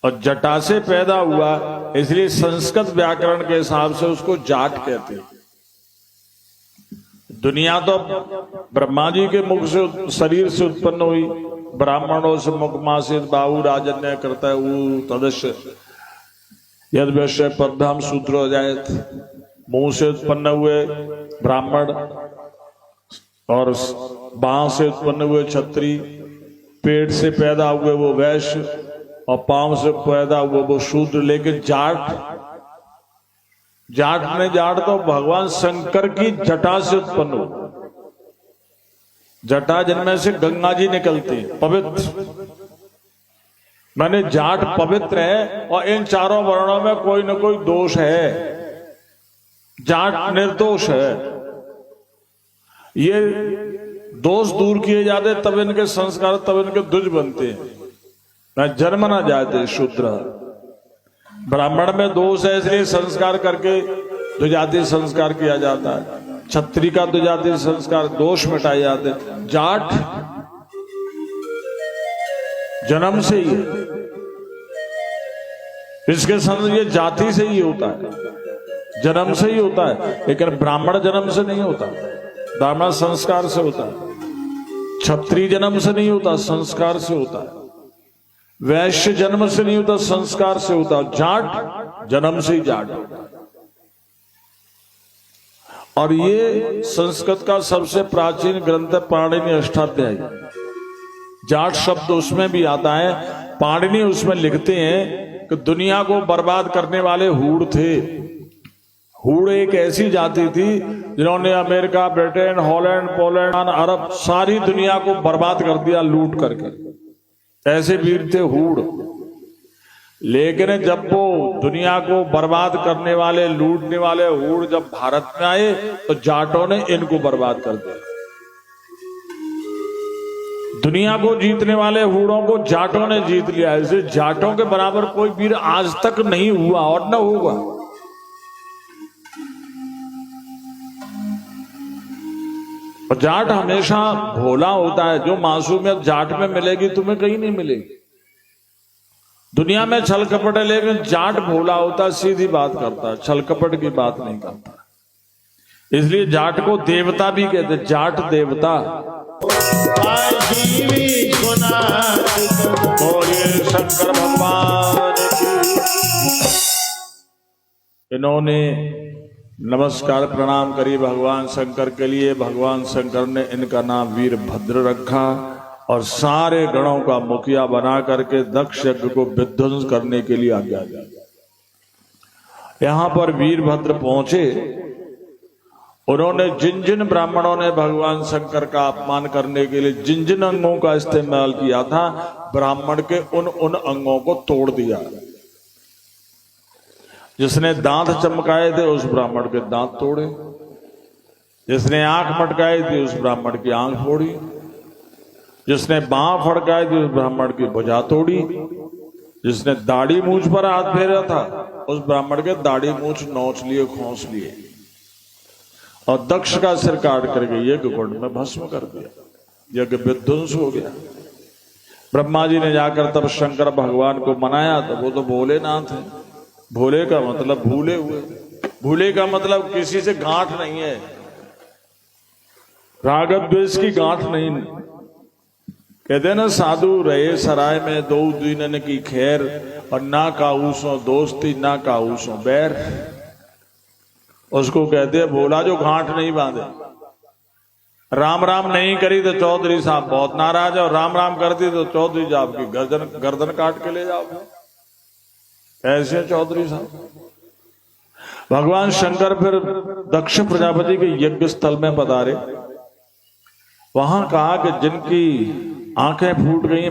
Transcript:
और जटा से पैदा हुआ, इसलिए संस्कृत व्याकरण के हिसाब से उसको जाट कहते हैं। दुनिया तो ब्रह्मा जी के मुख से शरीर से उत्पन्न हुई, ब्राह्मणों से मुखमासित बाहु राजन्य करता है तदस्य यद वैश्य पद्भ्याम सूत्र जायत। मुंह से उत्पन्न हुए ब्राह्मण और बाह से उत्पन्न हुए क्षत्रिय, पेट से पैदा हुए वो वैश्य और पांव से पैदा हुए वो शूद्र। लेकिन जाट तो भगवान शंकर की जटा से उत्पन्न हो। जटा जिनमें से गंगा जी निकलती है, पवित्र, माने जाट पवित्र है। और इन चारों वर्णों में कोई न कोई दोष है, जाट निर्दोष है। ये दोष दूर किए जाते तब इनके संस्कार, तब इनके द्विज बनते हैं। न जन्म न जाते शूद्र। ब्राह्मण में दोष है, इसलिए संस्कार करके द्विजाति संस्कार किया जाता है। क्षत्रिय का द्विजाति संस्कार, दोष मिटाए जाते। जाट जन्म से ही है, इसके संग ये जाति से ही होता है, जन्म से ही होता है। लेकिन ब्राह्मण जन्म से नहीं होता, ब्राह्मण संस्कार से होता है। क्षत्रिय जन्म से नहीं होता, संस्कार से होता है। वैश्य जन्म से नहीं होता, संस्कार से होता। जाट जन्म से ही जाट होता है। और ये संस्कृत का सबसे प्राचीन ग्रंथ है पाणिनि अष्टाध्यायी। जाट शब्द उसमें भी आता है। पाणिनि उसमें लिखते हैं कि दुनिया को बर्बाद करने वाले हूड़ थे। हूड़ एक ऐसी जाति थी जिन्होंने अमेरिका, ब्रिटेन, हॉलैंड, पोलैंड, अरब, सारी दुनिया को बर्बाद कर दिया लूट करके। ऐसे वीर थे हूड़। लेकिन जब वो दुनिया को बर्बाद करने वाले, लूटने वाले हूड़ जब भारत में आए तो जाटों ने इनको बर्बाद कर दिया। दुनिया को जीतने वाले हूड़ों को जाटों ने जीत लिया। इसलिए जाटों के बराबर कोई वीर आज तक नहीं हुआ और न होगा। और जाट हमेशा भोला होता है। जो मासूमियत जाट में मिलेगी तुम्हें कहीं नहीं मिलेगी। दुनिया में छल कपट है, लेकिन जाट भोला होता है, सीधी बात करता है, छल कपट की बात नहीं करता। इसलिए जाट को देवता भी कहते, जाट देवता। शंकर भगवान इन्होंने नमस्कार प्रणाम करी भगवान शंकर के लिए। भगवान शंकर ने इनका नाम वीरभद्र रखा और सारे गणों का मुखिया बना करके दक्ष यज्ञ को विध्वंस करने के लिए आज्ञा दी। यहां पर वीरभद्र पहुंचे। उन्होंने जिन जिन ब्राह्मणों ने भगवान शंकर का अपमान करने के लिए जिन जिन अंगों का इस्तेमाल किया था, ब्राह्मण के उन अंगों को तोड़ दिया। जिसने दांत चमकाए थे उस ब्राह्मण के दांत तोड़े, जिसने आंख मटकाई थी उस ब्राह्मण की आंख फोड़ी, जिसने बांह फड़काई थी उस ब्राह्मण की भुजा तोड़ी, जिसने दाढ़ी मूछ पर हाथ फेरा था उस ब्राह्मण के दाढ़ी मूछ नोच लिए, खोस लिए और दक्ष का सिर काट करके यज्ञ कुंड में भस्म कर दिया। यज्ञ विध्वंस हो गया। ब्रह्मा जी ने जाकर तब शंकर भगवान को मनाया, तो वो तो भोलेनाथ है। भोले का मतलब भूले हुए। भूले का मतलब किसी से गांठ नहीं है, राग द्वेष की गांठ नहीं। कहते ना, साधु रहे सराय में दो दीनन की खैर, और ना काऊसों दोस्ती ना काऊसों बैर। उसको कहते हैं भोला जो गांठ नहीं बांधे। राम राम नहीं करी तो चौधरी साहब बहुत नाराज है, और राम राम करती तो चौधरी साहब की गर्दन काट के ले जाओगे। ऐसे चौधरी साहब। भगवान शंकर फिर दक्ष प्रजापति के यज्ञ स्थल में पधारे। वहां कहा कि जिनकी आंखें फूट गई,